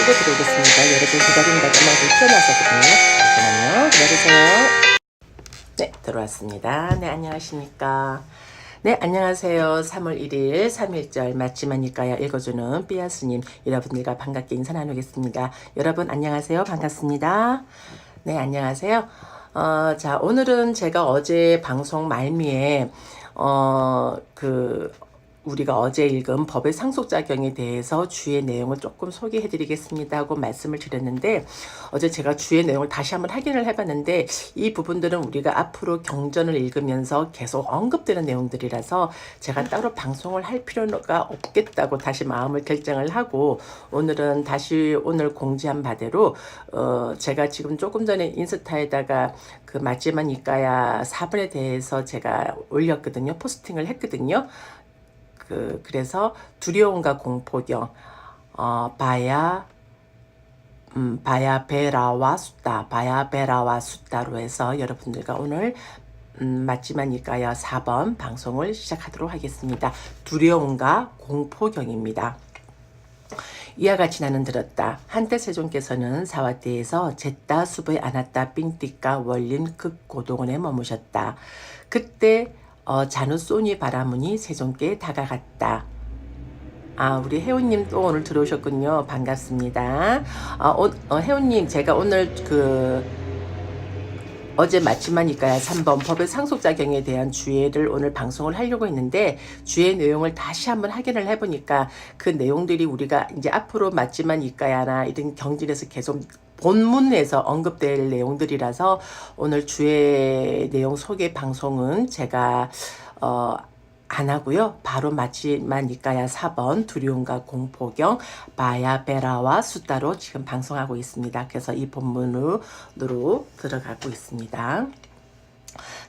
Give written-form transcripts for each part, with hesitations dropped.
끌고 들어오겠습니다. 여러분 기다린다고 막 튀어나왔거든요. 잠깐만요. 기다리세요. 네, 들어왔습니다. 네, 안녕하십니까. 네, 안녕하세요. 3월 1일 3일절 맞지마니까요 읽어주는 삐아스님 여러분들과 반갑게 인사 나누겠습니다. 여러분 안녕하세요. 반갑습니다. 네, 안녕하세요. 자, 오늘은 제가 어제 방송 말미에 우리가 어제 읽은 법의 상속작용에 대해서 주의 내용을 조금 소개해 드리겠습니다 하고 말씀을 드렸는데, 어제 제가 주의 내용을 다시 한번 확인을 해봤는데 이 부분들은 우리가 앞으로 경전을 읽으면서 계속 언급되는 내용들이라서 제가 따로 방송을 할 필요가 없겠다고 다시 마음을 결정을 하고, 오늘은 다시 오늘 공지한 바대로 제가 지금 조금 전에 인스타에다가 그 맞지만 이까야 4번에 대해서 제가 올렸거든요. 포스팅을 했거든요. 그래서 두려움과 공포경, 바야 베라와 숫다로 해서 여러분들과 오늘 맞지만 이까야 4번 방송을 시작하도록 하겠습니다. 두려움과 공포경입니다. 이와 같이 나는 들었다. 한때 세종께서는 사화대에서 잿다 숲에 안았다 삥띠까 월린 극고동원에 머무셨다. 그때 자누소니 바라문이 세종께 다가갔다. 우리 혜우님 또 오늘 들어오셨군요. 반갑습니다. 혜우님, 제가 오늘 어제 맞지마니까요 3번 법의 상속작용에 대한 주의를 오늘 방송을 하려고 했는데, 주의 내용을 다시 한번 확인을 해보니까 그 내용들이 우리가 이제 앞으로 맞지마니까야나 이런 경진에서 계속 본문에서 언급될 내용들이라서 오늘 주의 내용 소개 방송은 제가 안 하고요. 바로 맞지마니까야 4번 두려움과 공포경 바야 베라와 숫다로 지금 방송하고 있습니다. 그래서 이 본문으로 들어가고 있습니다.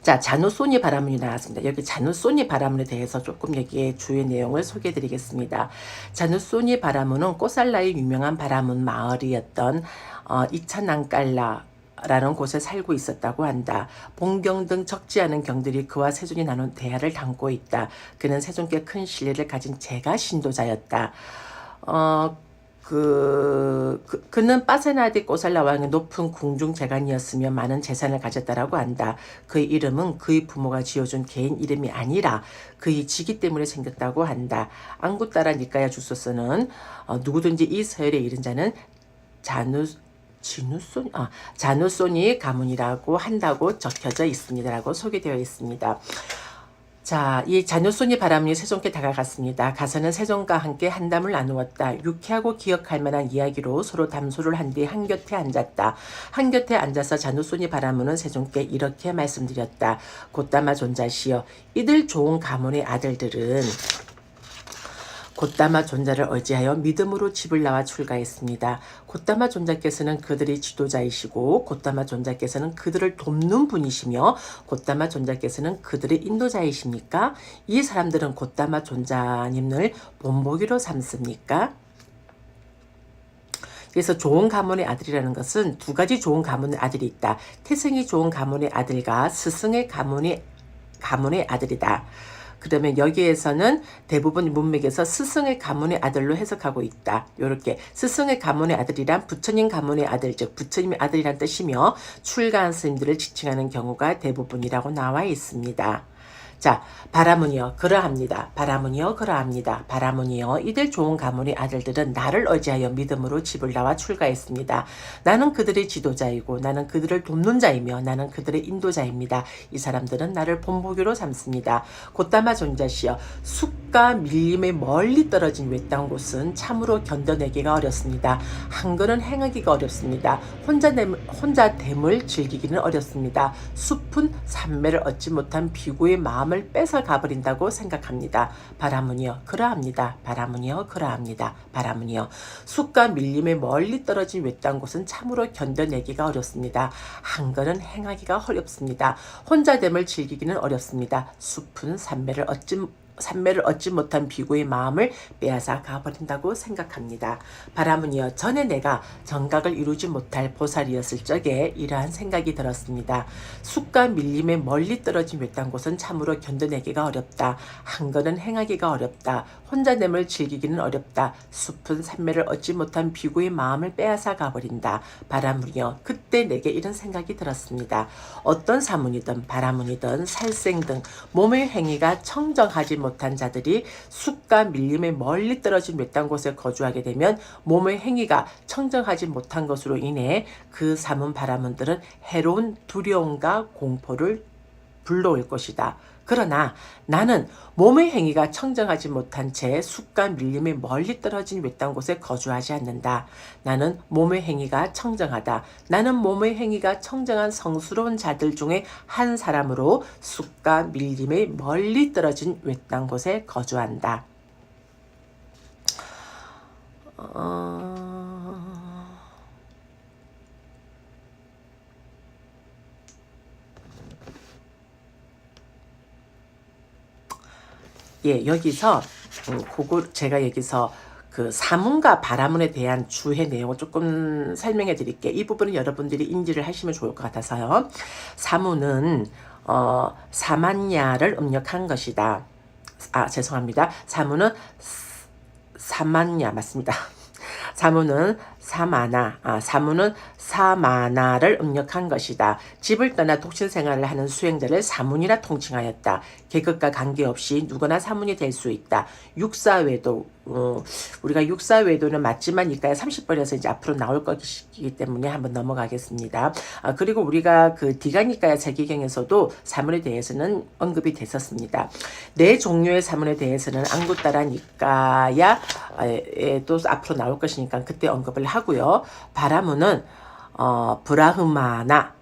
자, 자누소니 바라문이 나왔습니다. 여기 자누소니 바라문에 대해서 조금 여기에 주요 내용을 소개해 드리겠습니다. 자누소니 바라문은 꼬살라의 유명한 바라문 마을이었던 이차난깔라 라는 곳에 살고 있었다고 한다. 본경 등 적지 않은 경들이 그와 세존이 나눈 대화를 담고 있다. 그는 세존께 큰 신뢰를 가진 제가 신도자였다. 그는 빠세나디 꼬살라 왕의 높은 궁중 재간이었으며 많은 재산을 가졌다라고 한다. 그의 이름은 그의 부모가 지어준 개인 이름이 아니라 그의 직위 때문에 생겼다고 한다. 앙구따라 니까야 주소서는 누구든지 이 서열에 이른 자는 자누소니 가문이라고 한다고 적혀져 있습니다라고 소개되어 있습니다. 자, 이 자누소니 바라문이 세종께 다가갔습니다. 가서는 세종과 함께 한담을 나누었다. 유쾌하고 기억할 만한 이야기로 서로 담소를 한 뒤 한곁에 앉았다. 한곁에 앉아서 자누소니 바라문은 세종께 이렇게 말씀드렸다. 곧다마 존자시여, 이들 좋은 가문의 아들들은 곧다마 존자를 의지하여 믿음으로 집을 나와 출가했습니다. 곧다마 존자께서는 그들의 지도자이시고 곧다마 존자께서는 그들을 돕는 분이시며 곧다마 존자께서는 그들의 인도자이십니까? 이 사람들은 곧다마 존자님을 본보기로 삼습니까? 그래서 좋은 가문의 아들이라는 것은 두 가지 좋은 가문의 아들이 있다. 태생이 좋은 가문의 아들과 스승의 가문의 아들이다. 그러면 여기에서는 대부분 문맥에서 스승의 가문의 아들로 해석하고 있다. 이렇게 스승의 가문의 아들이란 부처님 가문의 아들, 즉 부처님의 아들이란 뜻이며 출가한 스님들을 지칭하는 경우가 대부분이라고 나와 있습니다. 자, 바라문이여 그러합니다. 바라문이여 그러합니다. 바라문이여 이들 좋은 가문의 아들들은 나를 의지하여 믿음으로 집을 나와 출가했습니다. 나는 그들의 지도자이고 나는 그들을 돕는 자이며 나는 그들의 인도자입니다. 이 사람들은 나를 본보기로 삼습니다. 곧다마 존자시여, 숲과 밀림에 멀리 떨어진 외딴 곳은 참으로 견뎌내기가 어렵습니다. 한글은 행하기가 어렵습니다. 혼자됨을 즐기기는 어렵습니다. 숲은 삼매를 얻지 못한 비구의 마음을 뺏어 가버린다고 생각합니다. 바라문이여 그러합니다. 바라문이여 그러합니다. 바라문이여, 숲과 밀림에 멀리 떨어진 외딴 곳은 참으로 견뎌내기가 어렵습니다. 한글은 행하기가 어렵습니다. 혼자됨을 즐기기는 어렵습니다. 숲은 삼매를 얻지 산매를 얻지 못한 비구의 마음을 빼앗아 가버린다고 생각합니다. 바람은요, 전에 내가 정각을 이루지 못할 보살이었을 적에 이러한 생각이 들었습니다. 숲과 밀림에 멀리 떨어진 외딴 곳은 참으로 견뎌내기가 어렵다. 한 걸은 행하기가 어렵다. 혼자됨을 즐기기는 어렵다. 숲은 산매를 얻지 못한 비구의 마음을 빼앗아 가버린다. 바람은요, 그때 내게 이런 생각이 들었습니다. 어떤 사문이든 바라문이든 살생 등 몸의 행위가 청정하지 못한 자들이 숲과 밀림에 멀리 떨어진 외딴 곳에 거주하게 되면 몸의 행위가 청정하지 못한 것으로 인해 그 사문 바라문들은 해로운 두려움과 공포를 불러올 것이다. 그러나 나는 몸의 행위가 청정하지 못한 채 숲과 밀림에 멀리 떨어진 외딴 곳에 거주하지 않는다. 나는 몸의 행위가 청정하다. 나는 몸의 행위가 청정한 성스러운 자들 중에 한 사람으로 숲과 밀림에 멀리 떨어진 외딴 곳에 거주한다. 예, 여기서 그거 제가 여기서 그 사문과 바라문에 대한 주해 내용을 조금 설명해 드릴게요. 이 부분은 여러분들이 인지를 하시면 좋을 것 같아서요. 사문은 사만야를 음력한 것이다. 죄송합니다. 사문은 사만야 맞습니다. 사문은 사문은 사마나를 음력한 것이다. 집을 떠나 독신 생활을 하는 수행자를 사문이라 통칭하였다. 계급과 관계없이 누구나 사문이 될 수 있다. 육사외도 우리가 육사외도는 맞지만 이까에 30번에서 이제 앞으로 나올 것이기 때문에 한번 넘어가겠습니다. 그리고 우리가 그 디가니까야 제기경에서도 사문에 대해서는 언급이 됐었습니다. 네 종류의 사문에 대해서는 앙구따라 니까야에도 앞으로 나올 것이니까 그때 언급을 하고요. 바라문은 브라흐마나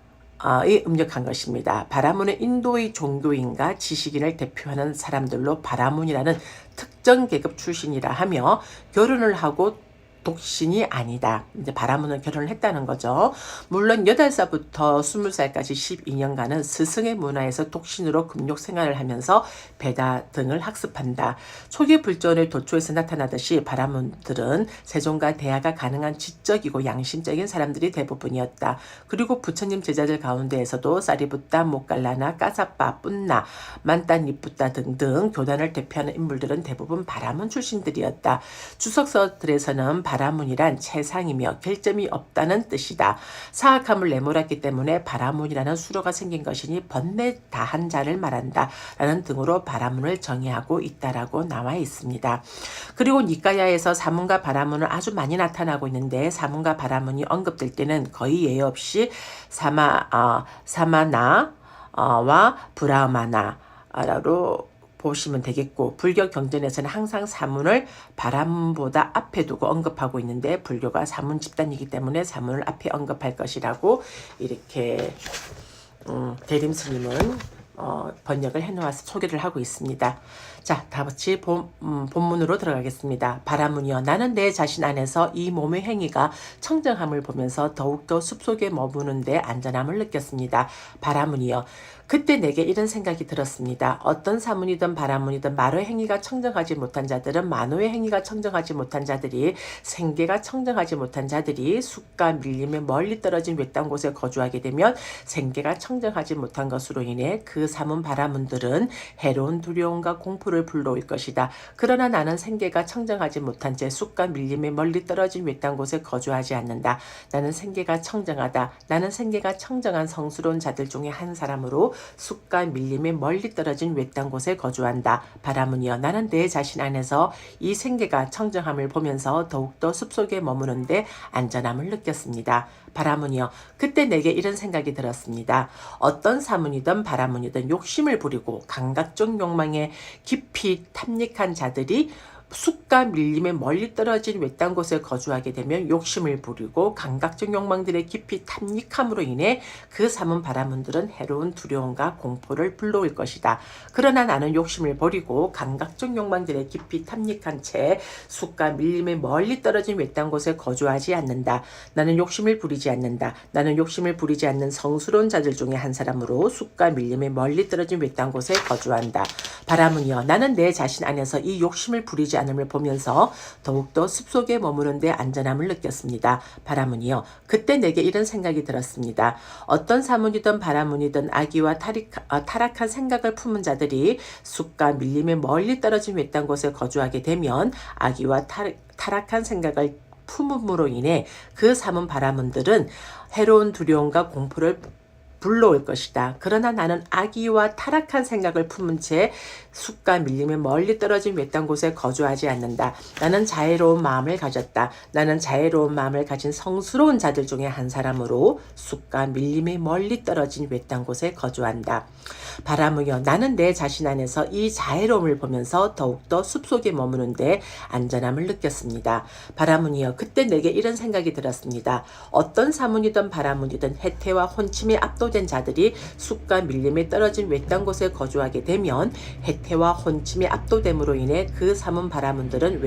이 음력한 것입니다. 바라문은 인도의 종교인과 지식인을 대표하는 사람들로 바라문이라는 특정 계급 출신이라 하며 결혼을 하고 독신이 아니다. 이제 바라문은 결혼을 했다는 거죠. 물론 8살부터 20살까지 12년간은 스승의 문화에서 독신으로 금욕 생활을 하면서 베다 등을 학습한다. 초기 불전의 도초에서 나타나듯이 바라문들은 세존과 대화가 가능한 지적이고 양심적인 사람들이 대부분이었다. 그리고 부처님 제자들 가운데에서도 사리붓다, 모갈라나, 까사빠, 뿐나, 만따니붓다 등등 교단을 대표하는 인물들은 대부분 바라문 출신들이었다. 주석서들에서는 바라문이란 최상이며 결점이 없다는 뜻이다. 사악함을 내몰았기 때문에 바라문이라는 수로가 생긴 것이니 번뇌 다한 자를 말한다. 라는 등으로 바라문을 정의하고 있다라고 나와 있습니다. 그리고 니까야에서 사문과 바라문은 아주 많이 나타나고 있는데 사문과 바라문이 언급될 때는 거의 예외 없이 사마나와 브라마나로 보시면 되겠고 불교 경전에서는 항상 사문을 바라문보다 앞에 두고 언급하고 있는데 불교가 사문 집단이기 때문에 사문을 앞에 언급할 것이라고 이렇게 대림스님은 번역을 해놓아서 소개를 하고 있습니다. 자, 다같이 본문으로 들어가겠습니다. 바라문이여, 나는 내 자신 안에서 이 몸의 행위가 청정함을 보면서 더욱더 숲속에 머무는데 안전함을 느꼈습니다. 바라문이여, 그때 내게 이런 생각이 들었습니다. 어떤 사문이든 바라문이든 마로의 행위가 청정하지 못한 자들은 만호의 행위가 청정하지 못한 자들이 생계가 청정하지 못한 자들이 숲과 밀림에 멀리 떨어진 외딴 곳에 거주하게 되면 생계가 청정하지 못한 것으로 인해 그 사문 바라문들은 해로운 두려움과 공포를 불러올 것이다. 그러나 나는 생계가 청정하지 못한 채 숲과 밀림에 멀리 떨어진 외딴 곳에 거주하지 않는다. 나는 생계가 청정하다. 나는 생계가 청정한 성스러운 자들 중에 한 사람으로 숲과 밀림에 멀리 떨어진 외딴 곳에 거주한다. 바라문이여, 나는 내 자신 안에서 이 생계가 청정함을 보면서 더욱더 숲속에 머무는데 안전함을 느꼈습니다. 바라문이여, 그때 내게 이런 생각이 들었습니다. 어떤 사문이든 바라문이든 욕심을 부리고 감각적 욕망에 깊이 탐닉한 자들이 숲과 밀림에 멀리 떨어진 외딴 곳에 거주하게 되면 욕심을 부리고 감각적 욕망들의 깊이 탐닉함으로 인해 그 삼은 바라문들은 해로운 두려움과 공포를 불러올 것이다. 그러나 나는 욕심을 버리고 감각적 욕망들의 깊이 탐닉한 채 숲과 밀림에 멀리 떨어진 외딴 곳에 거주하지 않는다. 나는 욕심을 부리지 않는다. 나는 욕심을 부리지 않는 성스러운 자들 중에 한 사람으로 숲과 밀림에 멀리 떨어진 외딴 곳에 거주한다. 바라문이여, 나는 내 자신 안에서 이 욕심을 부리지 않음을 보면서 더욱더 숲속에 머무는데 안전함을 느꼈습니다. 바라문이여, 그때 내게 이런 생각이 들었습니다. 어떤 사문이든 바라문이든 악의와 타락한 생각을 품은 자들이 숲과 밀림에 멀리 떨어진 외딴 곳에 거주하게 되면 악의와 타락한 생각을 품음으로 인해 그 삼은 바라문들은 해로운 두려움과 공포를 불러올 것이다. 그러나 나는 악의와 타락한 생각을 품은 채 숲과 밀림에 멀리 떨어진 외딴 곳에 거주하지 않는다. 나는 자애로운 마음을 가졌다. 나는 자애로운 마음을 가진 성스러운 자들 중에 한 사람으로 숲과 밀림에 멀리 떨어진 외딴 곳에 거주한다. 바라무여, 나는 내 자신 안에서 이 자애로움을 보면서 더욱더 숲속에 머무는데 안전함을 느꼈습니다. 바라문이여, 그때 내게 이런 생각이 들었습니다. 어떤 사문이든 바라문이든 해태와 혼침에 압도된 자들이 숲과 밀림에 떨어진 외딴 곳에 거주하게 되면 해태와 혼침에 압도됨으로 인해 그 사문 바라문들은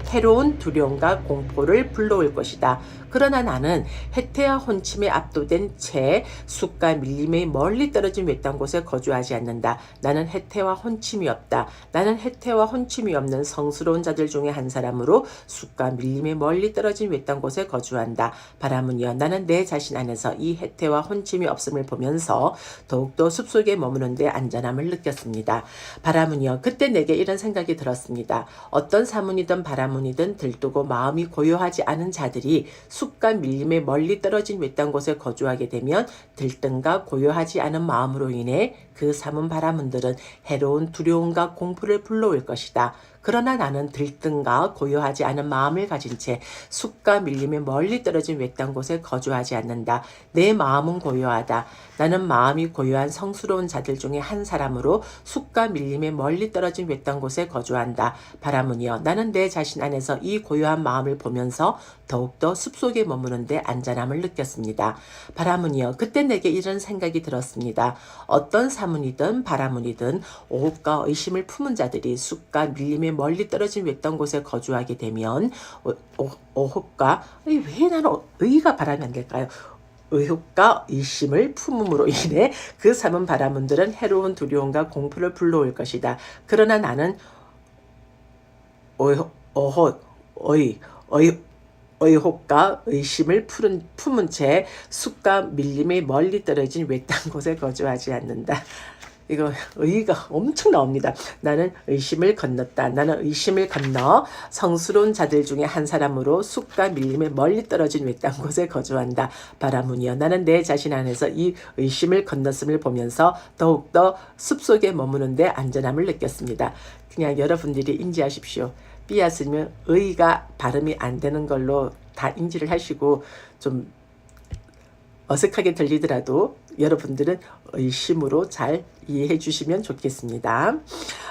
해로운 두려움과 공포를 불러올 것이다. 그러나 나는 해태와 혼침에 압도된 채 숲과 밀림에 멀리 떨어진 외딴 곳에 거주하지 않는다. 나는 해태와 혼침이 없다. 나는 해태와 혼침이 없는 성스러운 자들 중에 한 사람으로 숲과 밀림에 멀리 떨어진 외딴 곳에 거주한다. 바라문이여, 나는 내 자신 안에서 이 해태와 혼침이 없음을 보면서 더욱더 숲속에 머무는데 안전함을 느꼈습니다. 바라문이여, 그때 내게 이런 생각이 들었습니다. 어떤 사문이든 바라문이든 들뜨고 마음이 고요하지 않은 자들이 숲과 밀림에 멀리 떨어진 외딴 곳에 거주하게 되면 들뜬과 고요하지 않은 마음으로 인해 그 삼은 바라문들은 해로운 두려움과 공포를 불러올 것이다. 그러나 나는 들뜬과 고요하지 않은 마음을 가진 채 숲과 밀림에 멀리 떨어진 외딴 곳에 거주하지 않는다. 내 마음은 고요하다. 나는 마음이 고요한 성스러운 자들 중에 한 사람으로 숲과 밀림에 멀리 떨어진 외딴 곳에 거주한다. 바라문이여, 나는 내 자신 안에서 이 고요한 마음을 보면서 더욱더 숲속에 머무는데 안전함을 느꼈습니다. 바라문이여, 그때 내게 이런 생각이 들었습니다. 어떤 사문이든 바라문이든 오혹과 의심을 품은 자들이 숲과 밀림에 멀리 떨어진 외딴 곳에 거주하게 되면 오혹과 왜 나는 의가 바라면 안 될까요? 의혹과 의심을 품음으로 인해 그 삼은 바라문들은 해로운 두려움과 공포를 불러올 것이다. 그러나 나는 의혹과 의심을 품은 채 숲과 밀림에 멀리 떨어진 외딴 곳에 거주하지 않는다. 이거 의의가 엄청 나옵니다. 나는 의심을 건넜다. 나는 의심을 건너 성스러운 자들 중에 한 사람으로 숲과 밀림에 멀리 떨어진 외딴 곳에 거주한다. 바라문이여, 나는 내 자신 안에서 이 의심을 건넜음을 보면서 더욱더 숲속에 머무는데 안전함을 느꼈습니다. 그냥 여러분들이 인지하십시오. 삐앗으면 의의가 발음이 안 되는 걸로 다 인지를 하시고 좀 어색하게 들리더라도 여러분들은 의심으로 잘 이해해 주시면 좋겠습니다.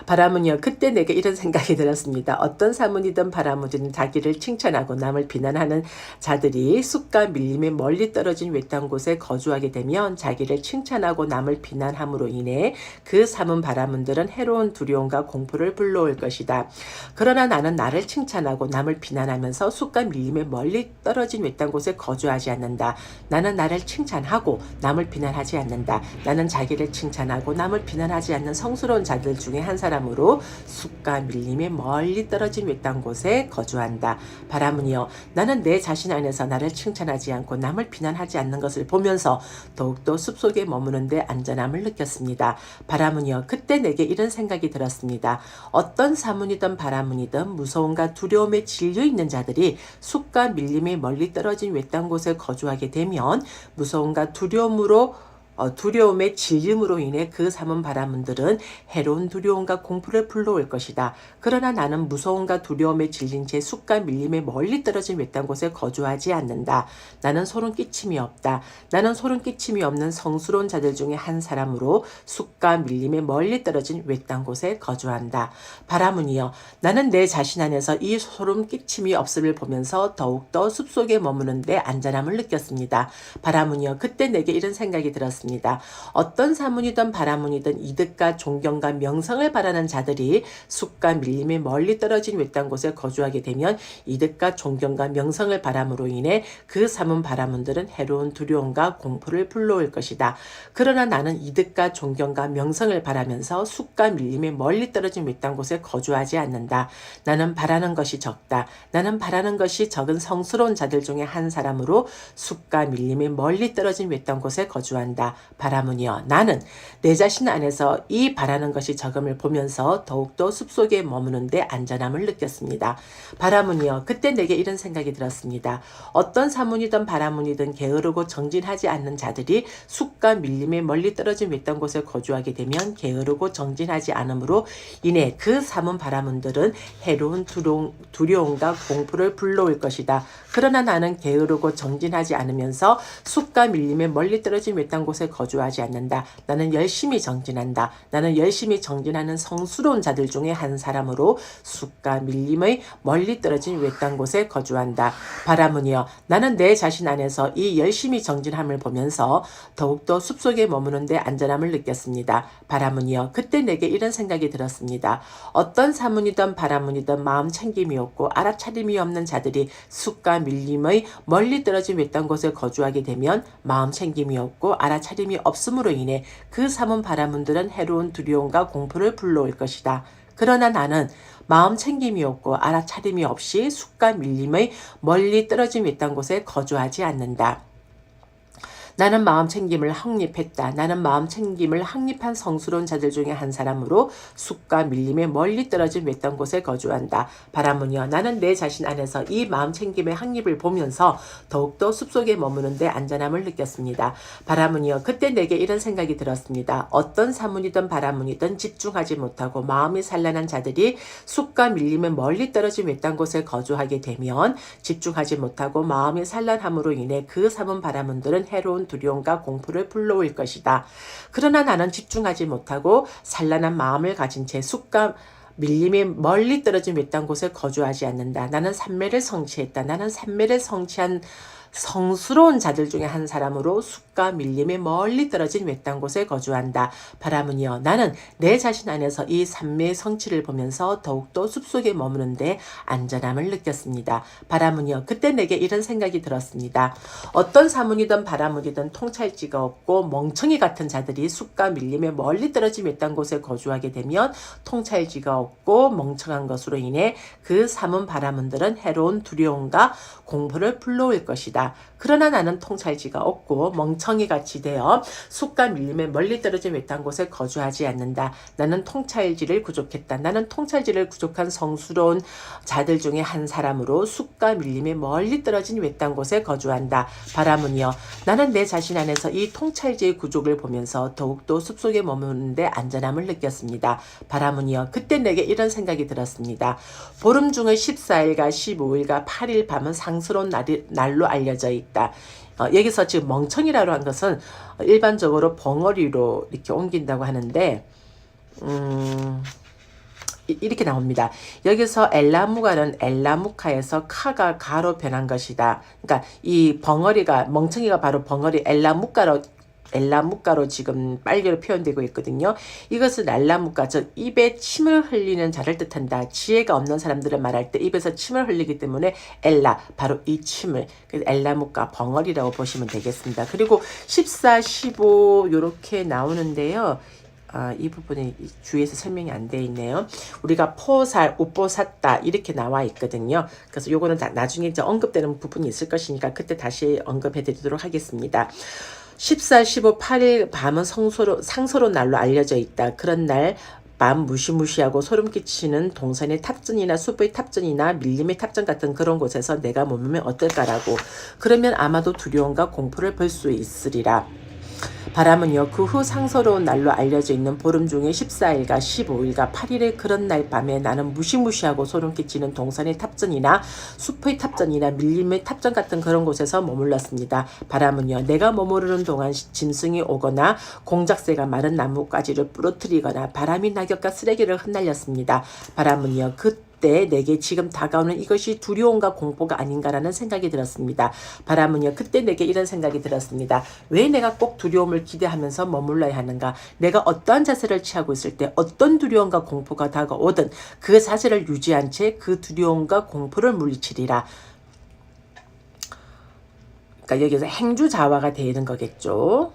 바라문이여, 그때 내게 이런 생각이 들었습니다. 어떤 사문이든 바라문이든 자기를 칭찬하고 남을 비난하는 자들이 숲과 밀림에 멀리 떨어진 외딴 곳에 거주하게 되면 자기를 칭찬하고 남을 비난함으로 인해 그 사문 바라문들은 해로운 두려움과 공포를 불러올 것이다. 그러나 나는 나를 칭찬하고 남을 비난하면서 숲과 밀림에 멀리 떨어진 외딴 곳에 거주하지 않는다. 나는 나를 칭찬하고 남을 비난하지 않는다. 나는 자기를 칭찬하고 남을 비난하지 않는 성스러운 자들 중에 한 사람으로 숲과 밀림에 멀리 떨어진 외딴 곳에 거주한다. 바라문이여, 나는 내 자신 안에서 나를 칭찬하지 않고 남을 비난하지 않는 것을 보면서 더욱더 숲속에 머무는데 안전함을 느꼈습니다. 바라문이여, 그때 내게 이런 생각이 들었습니다. 어떤 사문이든 바라문이든 무서움과 두려움에 질려있는 자들이 숲과 밀림에 멀리 떨어진 외딴 곳에 거주하게 되면 무서움과 두려움으로 두려움의 질림으로 인해 그 삼은 바라문들은 해로운 두려움과 공포를 불러올 것이다. 그러나 나는 무서움과 두려움에 질린 채 숲과 밀림에 멀리 떨어진 외딴 곳에 거주하지 않는다. 나는 소름 끼침이 없다. 나는 소름 끼침이 없는 성스러운 자들 중에 한 사람으로 숲과 밀림에 멀리 떨어진 외딴 곳에 거주한다. 바라문이여, 나는 내 자신 안에서 이 소름 끼침이 없음을 보면서 더욱더 숲속에 머무는데 안전함을 느꼈습니다. 바라문이여, 그때 내게 이런 생각이 들었습니다. 어떤 사문이든 바라문이든 이득과 존경과 명성을 바라는 자들이 숲과 밀림에 멀리 떨어진 외딴 곳에 거주하게 되면 이득과 존경과 명성을 바람으로 인해 그 사문 바라문들은 해로운 두려움과 공포를 불러올 것이다. 그러나 나는 이득과 존경과 명성을 바라면서 숲과 밀림에 멀리 떨어진 외딴 곳에 거주하지 않는다. 나는 바라는 것이 적다. 나는 바라는 것이 적은 성스러운 자들 중에 한 사람으로 숲과 밀림에 멀리 떨어진 외딴 곳에 거주한다. 바라문이여, 나는 내 자신 안에서 이 바라는 것이 적음을 보면서 더욱더 숲속에 머무는데 안전함을 느꼈습니다. 바라문이여, 그때 내게 이런 생각이 들었습니다. 어떤 사문이든 바라문이든 게으르고 정진하지 않는 자들이 숲과 밀림에 멀리 떨어진 외딴 곳에 거주하게 되면 게으르고 정진하지 않으므로 인해 그 사문 바라문들은 해로운 두려움과 공포를 불러올 것이다. 그러나 나는 게으르고 정진하지 않으면서 숲과 밀림에 멀리 떨어진 외딴 곳에 거주하지 않는다. 나는 열심히 정진한다. 나는 열심히 정진하는 성스러운 자들 중에 한 사람으로 숲과 밀림의 멀리 떨어진 외딴 곳에 거주한다. 바라문이여, 나는 내 자신 안에서 이 열심히 정진함을 보면서 더욱더 숲속에 머무는데 안전함을 느꼈습니다. 바라문이여, 그때 내게 이런 생각이 들었습니다. 어떤 사문이든 바라문이든 마음 챙김이 없고 알아차림이 없는 자들이 숲과 밀림의 멀리 떨어진 외딴 곳에 거주하게 되면 마음 챙김이 없고 알아차림이 없음으로 인해 그 사문 바라문들은 해로운 두려움과 공포를 불러올 것이다. 그러나 나는 마음 챙김이 없고 알아차림이 없이 숲과 밀림의 멀리 떨어진 외딴 곳에 거주하지 않는다. 나는 마음 챙김을 확립했다. 나는 마음 챙김을 확립한 성스러운 자들 중에 한 사람으로 숲과 밀림에 멀리 떨어진 외딴 곳에 거주한다. 바라문이여, 나는 내 자신 안에서 이 마음 챙김의 확립을 보면서 더욱더 숲속에 머무는데 안전함을 느꼈습니다. 바라문이여, 그때 내게 이런 생각이 들었습니다. 어떤 사문이든 바라문이든 집중하지 못하고 마음이 산란한 자들이 숲과 밀림에 멀리 떨어진 외딴 곳에 거주하게 되면 집중하지 못하고 마음이 산란함으로 인해 그 사문 바라문들은 해로운 두려움과 공포를 불러올 것이다. 그러나 나는 집중하지 못하고 산란한 마음을 가진 채 숲과 밀림이 멀리 떨어진 외딴 곳에 거주하지 않는다. 나는 산매를 성취했다. 나는 산매를 성취한 성스러운 자들 중에 한 사람으로 숲과 밀림에 멀리 떨어진 외딴 곳에 거주한다. 바라문이여, 나는 내 자신 안에서 이 산매의 성취를 보면서 더욱더 숲속에 머무는데 안전함을 느꼈습니다. 바라문이여, 그때 내게 이런 생각이 들었습니다. 어떤 사문이든 바라문이든 통찰지가 없고 멍청이 같은 자들이 숲과 밀림에 멀리 떨어진 외딴 곳에 거주하게 되면 통찰지가 없고 멍청한 것으로 인해 그 사문 바라문들은 해로운 두려움과 공포를 불러올 것이다. 그러나 나는 통찰지가 없고 멍청이같이 되어 숲과 밀림에 멀리 떨어진 외딴 곳에 거주하지 않는다. 나는 통찰지를 구족했다. 나는 통찰지를 구족한 성스러운 자들 중에 한 사람으로 숲과 밀림에 멀리 떨어진 외딴 곳에 거주한다. 바라문이여, 나는 내 자신 안에서 이 통찰지의 구족을 보면서 더욱더 숲속에 머무는데 안전함을 느꼈습니다. 바라문이여, 그때 내게 이런 생각이 들었습니다. 보름 중의 14일과 15일과 8일 밤은 상스러운 날로 알려져 있다. 여기서 지금 멍청이라고 한 것은 일반적으로 벙어리로 이렇게 옮긴다고 하는데 이렇게 나옵니다. 여기서 엘라무가는 엘라무카에서 카가 가로 변한 것이다. 그러니까 이 벙어리가 멍청이가 바로 벙어리 엘라무가로 지금 빨개로 표현되고 있거든요. 이것은 엘라무가, 즉 입에 침을 흘리는 자를 뜻한다. 지혜가 없는 사람들을 말할 때 입에서 침을 흘리기 때문에 엘라, 바로 이 침을, 엘라무가 벙어리라고 보시면 되겠습니다. 그리고 14, 15 이렇게 나오는데요. 이 부분이 주위에서 설명이 안 돼 있네요. 우리가 포살, 우뽀샀다 이렇게 나와 있거든요. 그래서 요거는 나중에 이제 언급되는 부분이 있을 것이니까 그때 다시 언급해 드리도록 하겠습니다. 14, 15, 8일 밤은 상소로 날로 알려져 있다. 그런 날 밤 무시무시하고 소름 끼치는 동산의 탑전이나 숲의 탑전이나 밀림의 탑전 같은 그런 곳에서 내가 머물면 어떨까라고. 그러면 아마도 두려움과 공포를 볼 수 있으리라. 바람은요, 그 후 상서로운 날로 알려져 있는 보름 중에 14일과 15일과 8일의 그런 날 밤에 나는 무시무시하고 소름 끼치는 동산의 탑전이나 숲의 탑전이나 밀림의 탑전 같은 그런 곳에서 머물렀습니다. 바람은요, 내가 머무르는 동안 짐승이 오거나 공작새가 마른 나뭇가지를 부러뜨리거나 바람이 낙엽과 쓰레기를 흩날렸습니다. 바람은요, 그때 내게 지금 다가오는 이것이 두려움과 공포가 아닌가라는 생각이 들었습니다. 바람은요, 그때 내게 이런 생각이 들었습니다. 왜 내가 꼭 두려움을 기대하면서 머물러야 하는가? 내가 어떠한 자세를 취하고 있을 때 어떤 두려움과 공포가 다가오든 그 자세를 유지한 채 그 두려움과 공포를 물리치리라. 그러니까 여기서 행주자화가 되는 거겠죠.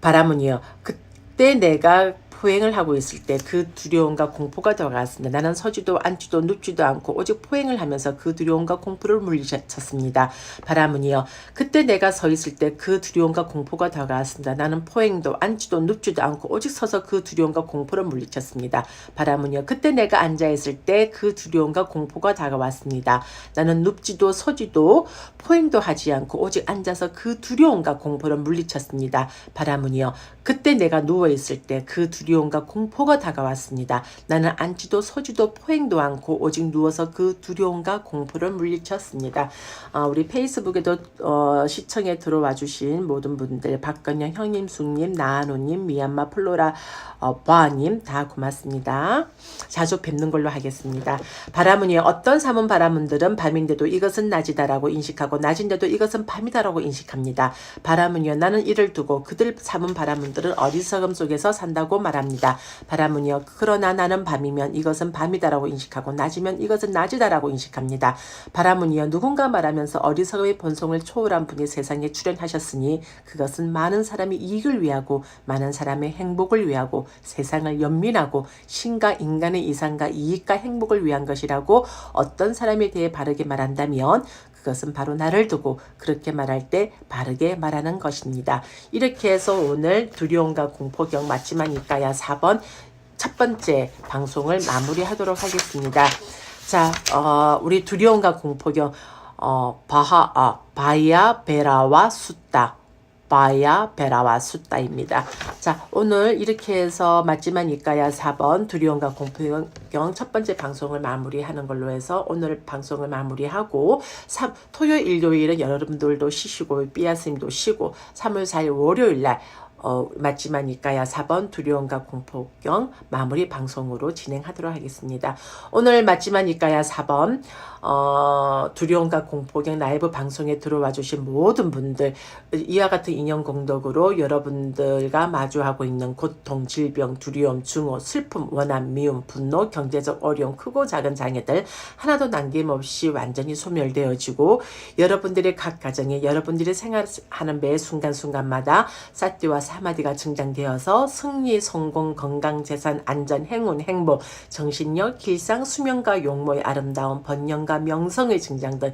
바람은요, 그때 내가 포행을 하고 있을 때 그 두려움과 공포가 다가왔습니다. 나는 서지도 앉지도 눕지도 않고 오직 포행을 하면서 그 두려움과 공포를 물리쳤습니다. 바람은요, 그때 내가 서 있을 때 그 두려움과 공포가 다가왔습니다. 나는 포행도 앉지도 눕지도 않고 오직 서서 그 두려움과 공포를 물리쳤습니다. 바람은요, 그때 내가 앉아 있을 때 그 두려움과 공포가 다가왔습니다. 나는 눕지도 서지도 포행도 하지 않고 오직 앉아서 그 두려움과 공포를 물리쳤습니다. 바람은요, 그때 내가 누워 있을 때 그 두려움과 공포가 다가왔습니다. 나는 앉지도 서지도 포행도 않고 오직 누워서 그 두려움과 공포를 물리쳤습니다. 우리 페이스북에도 시청에 들어와 주신 모든 분들, 박건영 형님, 숙님, 나은호님, 미얀마 플로라 보아님 다 고맙습니다. 자주 뵙는 걸로 하겠습니다. 바람은요, 어떤 사문 바람은들은 밤인데도 이것은 낮이다라고 인식하고 낮인데도 이것은 밤이다라고 인식합니다. 바람은요, 나는 이를 두고 그들 사문 바람은들은 어리석음 속에서 산다고 말합니다. 바람은요, 그러나 나는 밤이면 이것은 밤이다라고 인식하고 낮이면 이것은 낮이다라고 인식합니다. 바람은요, 누군가 말하면서 어리석음의 본성을 초월한 분이 세상에 출현하셨으니 그것은 많은 사람의 이익을 위하고 많은 사람의 행복을 위하고 세상을 연민하고 신과 인간의 이상과 이익과 행복을 위한 것이라고 어떤 사람에 대해 바르게 말한다면 그것은 바로 나를 두고 그렇게 말할 때 바르게 말하는 것입니다. 이렇게 해서 오늘 두려움과 공포경 맞지마니까야 4번 첫 번째 방송을 마무리하도록 하겠습니다. 자, 우리 두려움과 공포경 바야 베라와 숫다. 바야 베라와 숫다입니다. 자, 오늘 이렇게 해서 맞지마니까야 4번 두려움과 공포경 첫 번째 방송을 마무리하는 걸로 해서 오늘 방송을 마무리하고 토요일 일요일은 여러분들도 쉬시고 삐아스님도 쉬고 3월 4일 월요일날 맞지마니까야 4번 두려움과 공포경 마무리 방송으로 진행하도록 하겠습니다. 오늘 맞지마니까야 4번 두려움과 공포경 라이브 방송에 들어와 주신 모든 분들, 이와 같은 인연 공덕으로 여러분들과 마주하고 있는 고통, 질병, 두려움, 증오, 슬픔, 원한, 미움, 분노, 경제적 어려움, 크고 작은 장애들 하나도 남김없이 완전히 소멸되어지고 여러분들의 각 가정에 여러분들이 생활하는 매 순간순간마다 사띠와 사마디가 증장되어서 승리, 성공, 건강, 재산, 안전, 행운, 행복, 정신력, 길상, 수명과 용모의 아름다운 번영과 명성의 증장들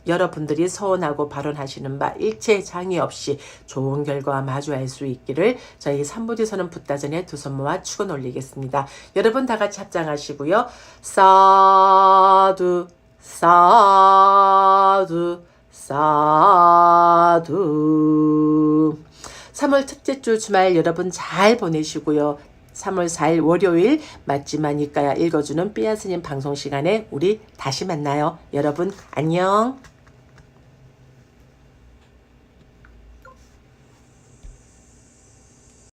여러분들이 소원하고 발언하시는 바 일체 장애 없이 좋은 결과와 마주할 수 있기를 저희 삼부지선은 붓다전에 두 손 모아 축원 올리겠습니다. 여러분 다 같이 합장하시고요. 사두 사두 사두 3월 첫째 주 주말 여러분 잘 보내시고요. 3월 4일 월요일 맞지마니까야 읽어주는 삐아스님 방송 시간에 우리 다시 만나요. 여러분 안녕.